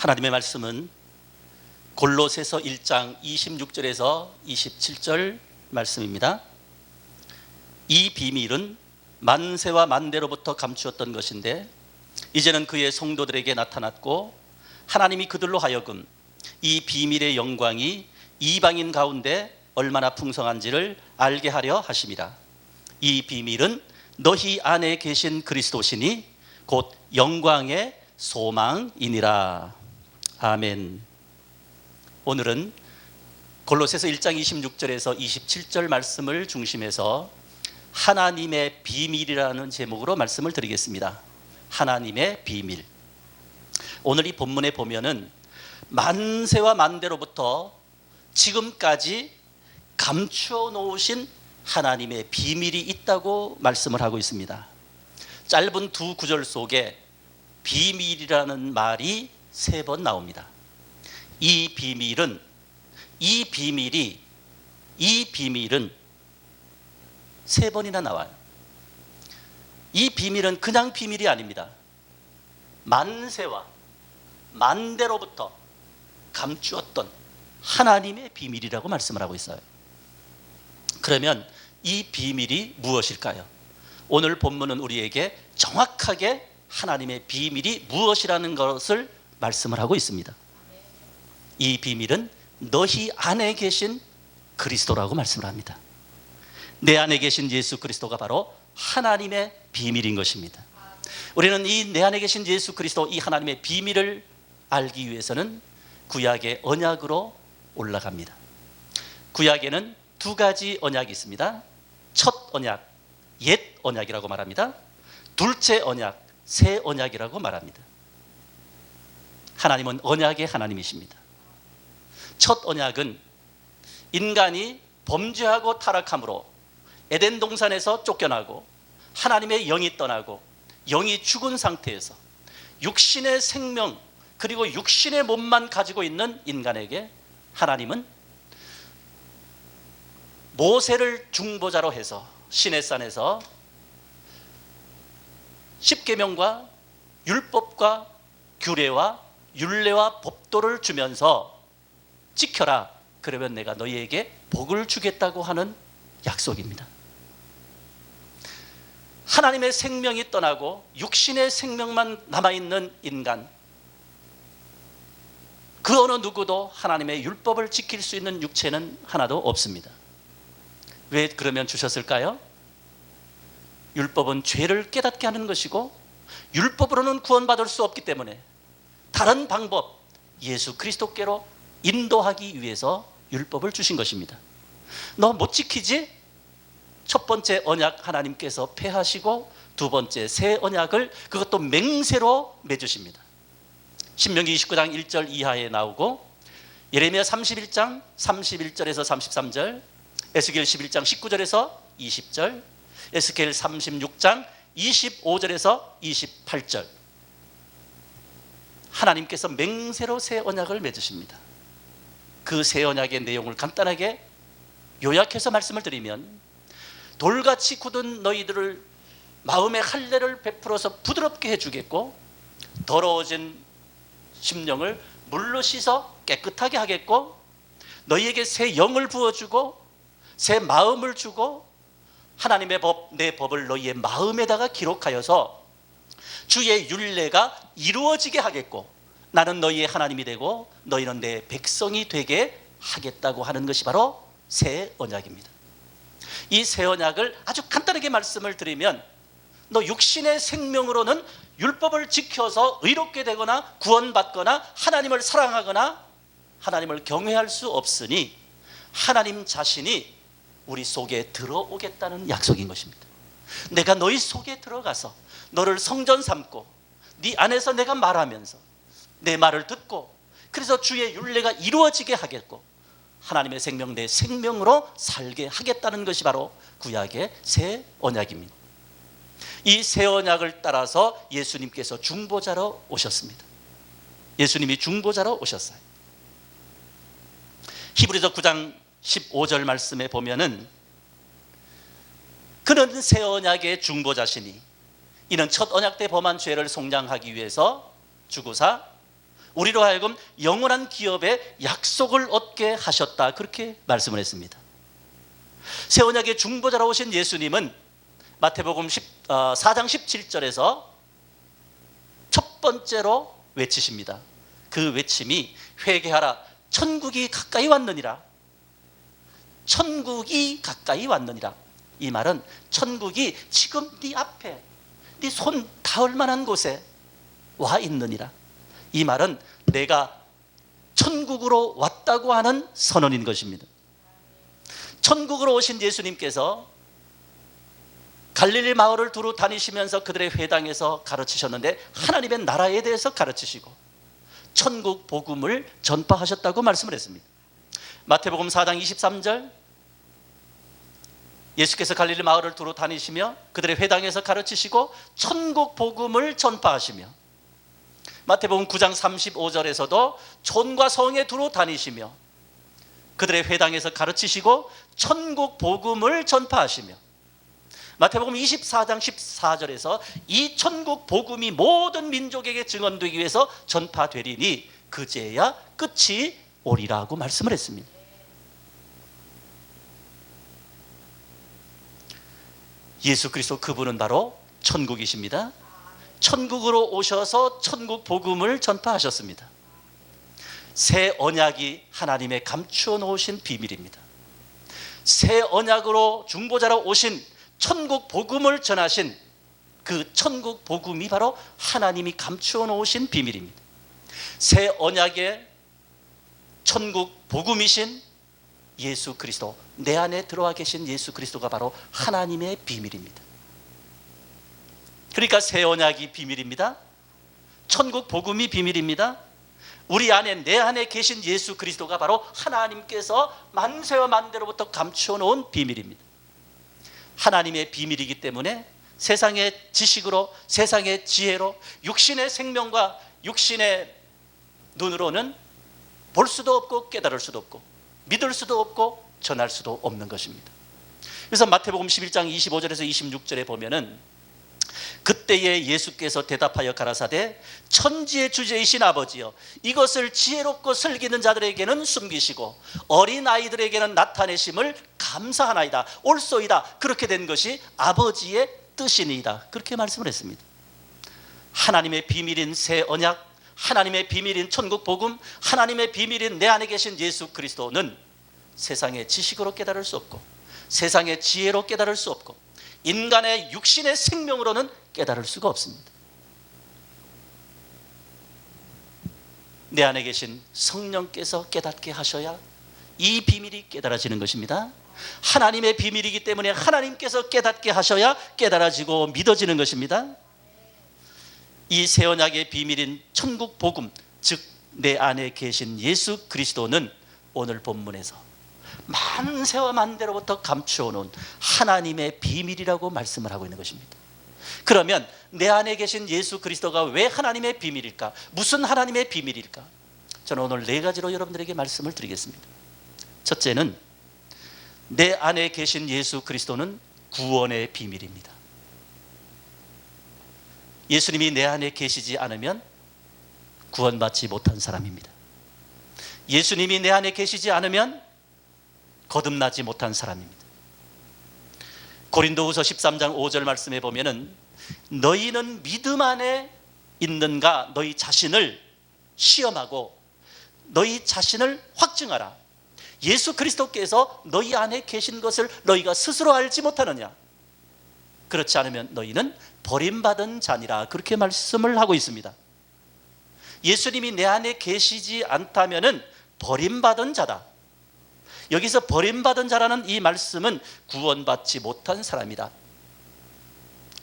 하나님의 말씀은 골로새서 1장 26절에서 27절 말씀입니다. 이 비밀은 만세와 만대로부터 감추었던 것인데 이제는 그의 성도들에게 나타났고 하나님이 그들로 하여금 이 비밀의 영광이 이방인 가운데 얼마나 풍성한지를 알게 하려 하심이라. 이 비밀은 너희 안에 계신 그리스도시니 곧 영광의 소망이니라. 아멘. 오늘은 골로새서 1장 26절에서 27절 말씀을 중심해서 하나님의 비밀이라는 제목으로 말씀을 드리겠습니다. 하나님의 비밀. 오늘 이 본문에 보면은 만세와 만대로부터 지금까지 감추어 놓으신 하나님의 비밀이 있다고 말씀을 하고 있습니다. 짧은 두 구절 속에 비밀이라는 말이 3번 나옵니다. 이 비밀은 세 번이나 나와요. 이 비밀은 그냥 비밀이 아닙니다. 만세와 만대로부터 감추었던 하나님의 비밀이라고 말씀을 하고 있어요. 그러면 이 비밀이 무엇일까요? 오늘 본문은 우리에게 정확하게 하나님의 비밀이 무엇이라는 것을 말씀을 하고 있습니다. 이 비밀은 너희 안에 계신 그리스도라고 말씀을 합니다. 내 안에 계신 예수 그리스도가 바로 하나님의 비밀인 것입니다. 우리는 이 내 안에 계신 예수 그리스도, 이 하나님의 비밀을 알기 위해서는 구약의 언약으로 올라갑니다. 구약에는 2가지 언약이 있습니다. 첫 언약, 옛 언약이라고 말합니다. 둘째 언약, 새 언약이라고 말합니다. 하나님은 언약의 하나님이십니다. 첫 언약은 인간이 범죄하고 타락함으로 에덴 동산에서 쫓겨나고 하나님의 영이 떠나고 영이 죽은 상태에서 육신의 생명 그리고 육신의 몸만 가지고 있는 인간에게 하나님은 모세를 중보자로 해서 시내산에서 십계명과 율법과 규례와 율례와 법도를 주면서 지켜라. 그러면 내가 너희에게 복을 주겠다고 하는 약속입니다. 하나님의 생명이 떠나고 육신의 생명만 남아있는 인간, 그 어느 누구도 하나님의 율법을 지킬 수 있는 육체는 하나도 없습니다. 왜 그러면 주셨을까요? 율법은 죄를 깨닫게 하는 것이고 율법으로는 구원받을 수 없기 때문에 다른 방법, 예수 그리스도께로 인도하기 위해서 율법을 주신 것입니다. 너 못 지키지? 첫 번째 언약 하나님께서 폐하시고 두 번째 새 언약을 그것도 맹세로 맺으십니다. 신명기 29장 1절 이하에 나오고 예레미야 31장 31절에서 33절, 에스겔 11장 19절에서 20절, 에스겔 36장 25절에서 28절, 하나님께서 맹세로 새 언약을 맺으십니다. 그 새 언약의 내용을 간단하게 요약해서 말씀을 드리면, 돌같이 굳은 너희들을 마음의 할례를 베풀어서 부드럽게 해주겠고, 더러워진 심령을 물로 씻어 깨끗하게 하겠고, 너희에게 새 영을 부어주고 새 마음을 주고 하나님의 법, 내 법을 너희의 마음에다가 기록하여서 주의 율례가 이루어지게 하겠고, 나는 너희의 하나님이 되고 너희는 내 백성이 되게 하겠다고 하는 것이 바로 새 언약입니다. 이 새 언약을 아주 간단하게 말씀을 드리면, 너 육신의 생명으로는 율법을 지켜서 의롭게 되거나 구원받거나 하나님을 사랑하거나 하나님을 경외할 수 없으니 하나님 자신이 우리 속에 들어오겠다는 약속인 것입니다. 내가 너희 속에 들어가서 너를 성전 삼고 네 안에서 내가 말하면서 내 말을 듣고, 그래서 주의 율례가 이루어지게 하겠고 하나님의 생명, 내 생명으로 살게 하겠다는 것이 바로 구약의 새 언약입니다. 이 새 언약을 따라서 예수님께서 중보자로 오셨습니다. 예수님이 중보자로 오셨어요. 히브리서 9장 15절 말씀에 보면은, 그는 새 언약의 중보자시니 이는 첫 언약 때 범한 죄를 속량하기 위해서 죽으사 우리로 하여금 영원한 기업의 약속을 얻게 하셨다. 그렇게 말씀을 했습니다. 새 언약의 중보자로 오신 예수님은 마태복음 4장 17절에서 첫 번째로 외치십니다. 그 외침이 회개하라, 천국이 가까이 왔느니라. 천국이 가까이 왔느니라. 이 말은 천국이 지금 네 앞에, 네 손 닿을 만한 곳에 와 있느니라. 이 말은 내가 천국으로 왔다고 하는 선언인 것입니다. 천국으로 오신 예수님께서 갈릴리 마을을 두루 다니시면서 그들의 회당에서 가르치셨는데 하나님의 나라에 대해서 가르치시고 천국 복음을 전파하셨다고 말씀을 했습니다. 마태복음 4장 23절, 예수께서 갈릴리 마을을 두루 다니시며 그들의 회당에서 가르치시고 천국 복음을 전파하시며, 마태복음 9장 35절에서도 촌과 성에 두루 다니시며 그들의 회당에서 가르치시고 천국 복음을 전파하시며, 마태복음 24장 14절에서 이 천국 복음이 모든 민족에게 증언되기 위해서 전파되리니 그제야 끝이 오리라고 말씀을 했습니다. 예수 그리스도 그분은 바로 천국이십니다. 천국으로 오셔서 천국 복음을 전파하셨습니다. 새 언약이 하나님의 감추어 놓으신 비밀입니다. 새 언약으로 중보자로 오신 천국 복음을 전하신 그 천국 복음이 바로 하나님이 감추어 놓으신 비밀입니다. 새 언약의 천국 복음이신 예수 그리스도, 내 안에 들어와 계신 예수 그리스도가 바로 하나님의 비밀입니다. 그러니까 새 언약이 비밀입니다. 천국 복음이 비밀입니다. 우리 안에, 내 안에 계신 예수 그리스도가 바로 하나님께서 만세와 만대로부터 감추어 놓은 비밀입니다. 하나님의 비밀이기 때문에 세상의 지식으로, 세상의 지혜로, 육신의 생명과 육신의 눈으로는 볼 수도 없고 깨달을 수도 없고 믿을 수도 없고 전할 수도 없는 것입니다. 그래서 마태복음 11장 25절에서 26절에 보면은 그때에 예수께서 대답하여 가라사대 천지의 주제이신 아버지여, 이것을 지혜롭고 슬기는 자들에게는 숨기시고 어린 아이들에게는 나타내심을 감사하나이다. 옳소이다. 그렇게 된 것이 아버지의 뜻이니이다. 그렇게 말씀을 했습니다. 하나님의 비밀인 새 언약, 하나님의 비밀인 천국 복음, 하나님의 비밀인 내 안에 계신 예수 그리스도는 세상의 지식으로 깨달을 수 없고 세상의 지혜로 깨달을 수 없고 인간의 육신의 생명으로는 깨달을 수가 없습니다. 내 안에 계신 성령께서 깨닫게 하셔야 이 비밀이 깨달아지는 것입니다. 하나님의 비밀이기 때문에 하나님께서 깨닫게 하셔야 깨달아지고 믿어지는 것입니다. 이 새 언약의 비밀인 천국 복음, 즉 내 안에 계신 예수 그리스도는 오늘 본문에서 만세와 만대로부터 감추어 놓은 하나님의 비밀이라고 말씀을 하고 있는 것입니다. 그러면 내 안에 계신 예수 그리스도가 왜 하나님의 비밀일까? 무슨 하나님의 비밀일까? 저는 오늘 네 가지로 여러분들에게 말씀을 드리겠습니다. 첫째는 내 안에 계신 예수 그리스도는 구원의 비밀입니다. 예수님이 내 안에 계시지 않으면 구원받지 못한 사람입니다. 예수님이 내 안에 계시지 않으면 거듭나지 못한 사람입니다. 고린도후서 13장 5절 말씀에 보면은 너희는 믿음 안에 있는가 너희 자신을 시험하고 너희 자신을 확증하라. 예수 그리스도께서 너희 안에 계신 것을 너희가 스스로 알지 못하느냐? 그렇지 않으면 너희는 버림받은 자니라. 그렇게 말씀을 하고 있습니다. 예수님이 내 안에 계시지 않다면은 버림받은 자다. 여기서 버림받은 자라는 이 말씀은 구원받지 못한 사람이다,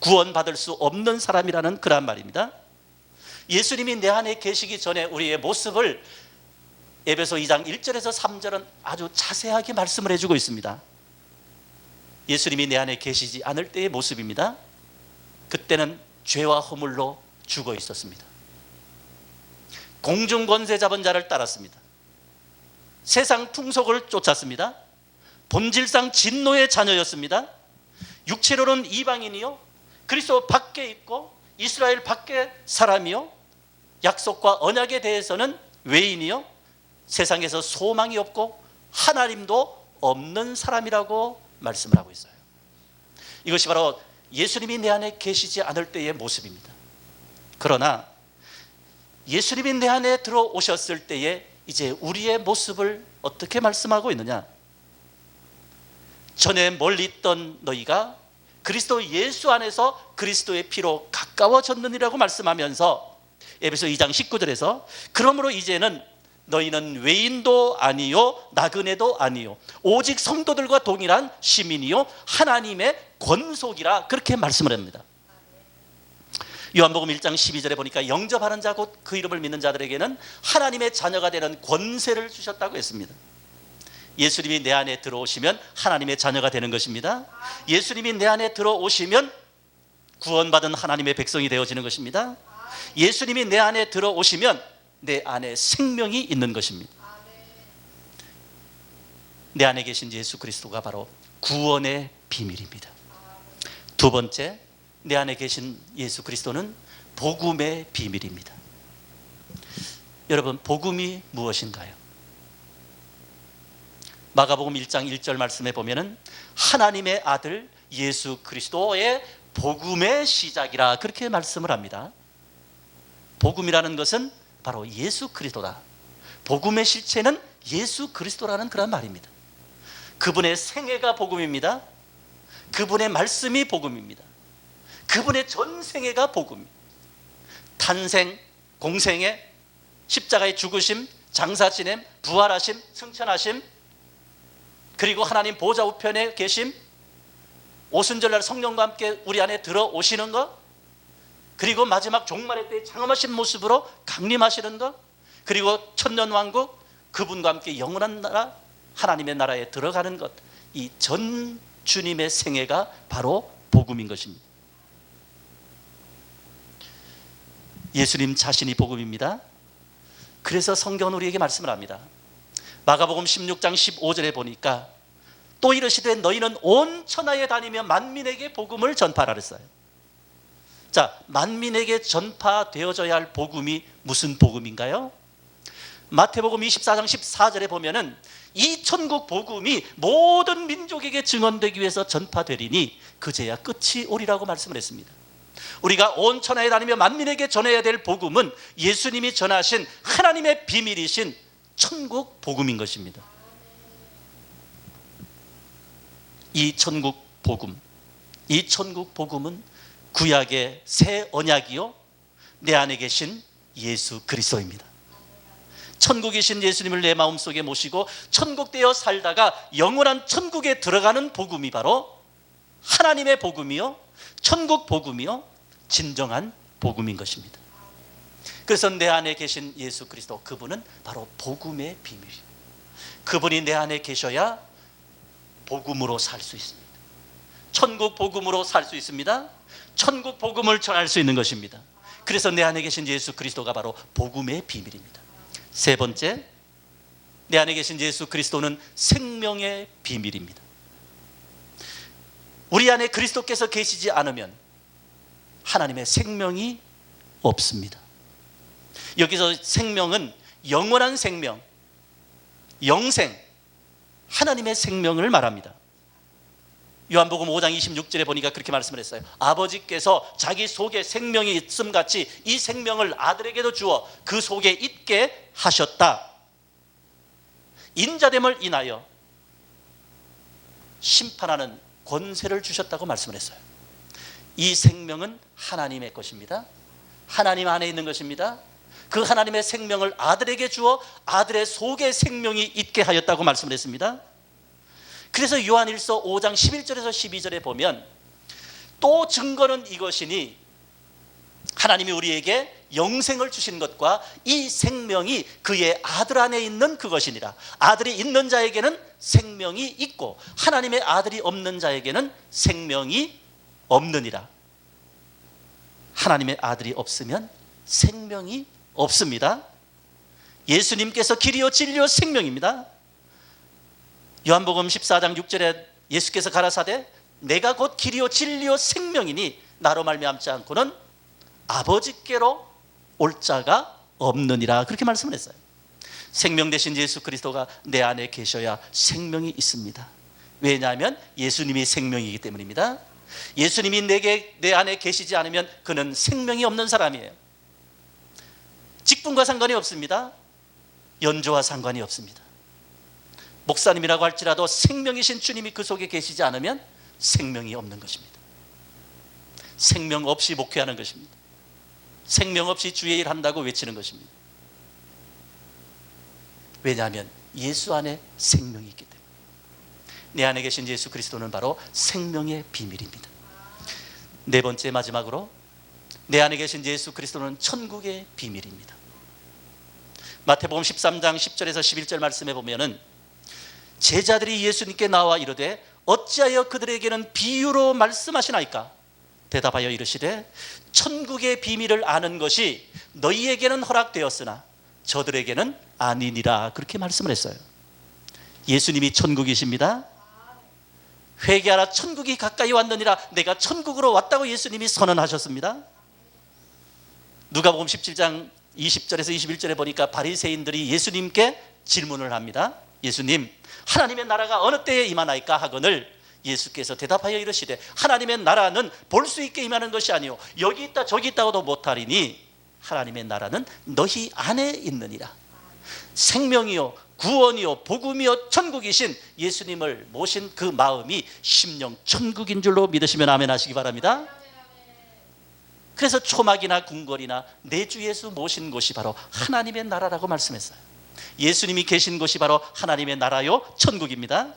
구원받을 수 없는 사람이라는 그런 말입니다. 예수님이 내 안에 계시기 전에 우리의 모습을 에베소 2장 1절에서 3절은 아주 자세하게 말씀을 해주고 있습니다. 예수님이 내 안에 계시지 않을 때의 모습입니다. 그때는 죄와 허물로 죽어 있었습니다. 공중 권세 잡은 자를 따랐습니다. 세상 풍속을 쫓았습니다. 본질상 진노의 자녀였습니다. 육체로는 이방인이요 그리스도 밖에 있고 이스라엘 밖의 사람이요 약속과 언약에 대해서는 외인이요 세상에서 소망이 없고 하나님도 없는 사람이라고 말씀을 하고 있어요. 이것이 바로 예수님이 내 안에 계시지 않을 때의 모습입니다. 그러나 예수님이 내 안에 들어오셨을 때에 이제 우리의 모습을 어떻게 말씀하고 있느냐? 전에 멀리 있던 너희가 그리스도 예수 안에서 그리스도의 피로 가까워졌느니라고 말씀하면서 에베소 2장 19절에서 그러므로 이제는 너희는 외인도 아니요 나그네도 아니요 오직 성도들과 동일한 시민이요 하나님의 권속이라 그렇게 말씀을 합니다. 요한복음 1장 12절에 보니까 영접하는 자 곧 그 이름을 믿는 자들에게는 하나님의 자녀가 되는 권세를 주셨다고 했습니다. 예수님이 내 안에 들어오시면 하나님의 자녀가 되는 것입니다. 예수님이 내 안에 들어오시면 구원받은 하나님의 백성이 되어지는 것입니다. 예수님이 내 안에 들어오시면 내 안에 생명이 있는 것입니다. 내 안에 계신 예수 그리스도가 바로 구원의 비밀입니다. 두 번째, 내 안에 계신 예수 그리스도는 복음의 비밀입니다. 여러분, 복음이 무엇인가요? 마가복음 1장 1절 말씀에 보면은 하나님의 아들 예수 그리스도의 복음의 시작이라 그렇게 말씀을 합니다. 복음이라는 것은 바로 예수 그리스도다. 복음의 실체는 예수 그리스도라는 그런 말입니다. 그분의 생애가 복음입니다. 그분의 말씀이 복음입니다. 그분의 전생애가 복음입니다. 탄생, 공생애, 십자가의 죽으심, 장사 지냄, 부활하심, 승천하심, 그리고 하나님 보좌 우편에 계심, 오순절날 성령과 함께 우리 안에 들어오시는 것, 그리고 마지막 종말의 때에 장엄하신 모습으로 강림하시는 것, 그리고 천년왕국, 그분과 함께 영원한 나라, 하나님의 나라에 들어가는 것, 이 전 주님의 생애가 바로 복음인 것입니다. 예수님 자신이 복음입니다. 그래서 성경은 우리에게 말씀을 합니다. 마가복음 16장 15절에 보니까 또 이르시되 너희는 온 천하에 다니며 만민에게 복음을 전파하라 그랬어요. 자, 만민에게 전파되어져야 할 복음이 무슨 복음인가요? 마태복음 24장 14절에 보면은 이 천국 복음이 모든 민족에게 증언되기 위해서 전파되리니 그제야 끝이 오리라고 말씀을 했습니다. 우리가 온 천하에 다니며 만민에게 전해야 될 복음은 예수님이 전하신 하나님의 비밀이신 천국 복음인 것입니다. 이 천국 복음, 이 천국 복음은 구약의 새 언약이요 내 안에 계신 예수 그리스도입니다. 천국이신 예수님을 내 마음속에 모시고 천국되어 살다가 영원한 천국에 들어가는 복음이 바로 하나님의 복음이요 천국 복음이요 진정한 복음인 것입니다. 그래서 내 안에 계신 예수 그리스도, 그분은 바로 복음의 비밀이에요. 그분이 내 안에 계셔야 복음으로 살 수 있습니다. 천국 복음으로 살 수 있습니다. 천국 복음을 전할 수 있는 것입니다. 그래서 내 안에 계신 예수 그리스도가 바로 복음의 비밀입니다. 세 번째, 내 안에 계신 예수 그리스도는 생명의 비밀입니다. 우리 안에 그리스도께서 계시지 않으면 하나님의 생명이 없습니다. 여기서 생명은 영원한 생명, 영생, 하나님의 생명을 말합니다. 요한복음 5장 26절에 보니까 그렇게 말씀을 했어요. 아버지께서 자기 속에 생명이 있음 같이 이 생명을 아들에게도 주어 그 속에 있게 하셨다. 인자됨을 인하여 심판하는 권세를 주셨다고 말씀을 했어요. 이 생명은 하나님의 것입니다. 하나님 안에 있는 것입니다. 그 하나님의 생명을 아들에게 주어 아들의 속에 생명이 있게 하였다고 말씀을 했습니다. 그래서 요한일서 5장 11절에서 12절에 보면 또 증거는 이것이니 하나님이 우리에게 영생을 주신 것과 이 생명이 그의 아들 안에 있는 그것이니라. 아들이 있는 자에게는 생명이 있고 하나님의 아들이 없는 자에게는 생명이 없느니라. 하나님의 아들이 없으면 생명이 없습니다. 예수님께서 길이요 진리요 생명입니다. 요한복음 14장 6절에 예수께서 가라사대 내가 곧 길이요 진리요 생명이니 나로 말미암지 않고는 아버지께로 올 자가 없느니라 그렇게 말씀을 했어요. 생명 되신 예수 그리스도가 내 안에 계셔야 생명이 있습니다. 왜냐하면 예수님이 생명이기 때문입니다. 예수님이 내 안에 계시지 않으면 그는 생명이 없는 사람이에요. 직분과 상관이 없습니다. 연조와 상관이 없습니다. 목사님이라고 할지라도 생명이신 주님이 그 속에 계시지 않으면 생명이 없는 것입니다. 생명 없이 목회하는 것입니다. 생명 없이 주의 일 한다고 외치는 것입니다. 왜냐하면 예수 안에 생명이 있기 때문에. 내 안에 계신 예수 그리스도는 바로 생명의 비밀입니다. 네 번째 마지막으로 내 안에 계신 예수 그리스도는 천국의 비밀입니다. 마태복음 13장 10절에서 11절 말씀에 보면은 제자들이 예수님께 나와 이르되 어찌하여 그들에게는 비유로 말씀하시나이까? 대답하여 이르시되 천국의 비밀을 아는 것이 너희에게는 허락되었으나 저들에게는 아니니라 그렇게 말씀을 했어요. 예수님이 천국이십니다. 회개하라 천국이 가까이 왔느니라. 내가 천국으로 왔다고 예수님이 선언하셨습니다. 누가복음 17장 20절에서 21절에 보니까 바리새인들이 예수님께 질문을 합니다. 예수님, 하나님의 나라가 어느 때에 임하나이까 하거늘 예수께서 대답하여 이르시되 하나님의 나라는 볼 수 있게 임하는 것이 아니요 여기 있다 저기 있다고도 못하리니 하나님의 나라는 너희 안에 있느니라. 생명이요 구원이요 복음이요 천국이신 예수님을 모신 그 마음이 심령 천국인 줄로 믿으시면 아멘 하시기 바랍니다. 그래서 초막이나 궁궐이나 내 주 예수 모신 곳이 바로 하나님의 나라라고 말씀했어요. 예수님이 계신 곳이 바로 하나님의 나라요 천국입니다.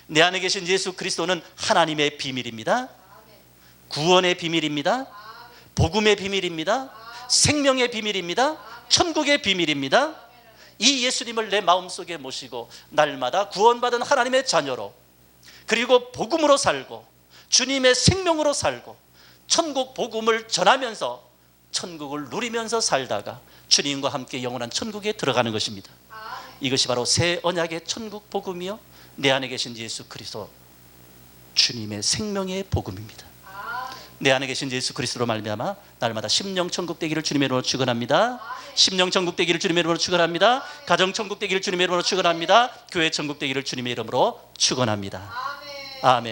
내 안에 계신 예수 그리스도는 하나님의 비밀입니다. 구원의 비밀입니다. 복음의 비밀입니다. 생명의 비밀입니다. 천국의 비밀입니다. 이 예수님을 내 마음속에 모시고 날마다 구원받은 하나님의 자녀로 그리고 복음으로 살고 주님의 생명으로 살고 천국 복음을 전하면서 천국을 누리면서 살다가 주님과 함께 영원한 천국에 들어가는 것입니다. 이것이 바로 새 언약의 천국 복음이요 내 안에 계신 예수 그리스도 주님의 생명의 복음입니다. 내 안에 계신 예수 그리스도로 말미암아 날마다 심령 천국 되기를 주님의 이름으로 축원합니다. 심령 천국 되기를 주님의 이름으로 축원합니다. 가정 천국 되기를 주님의 이름으로 축원합니다. 교회 천국 되기를 주님의 이름으로 축원합니다. 아멘.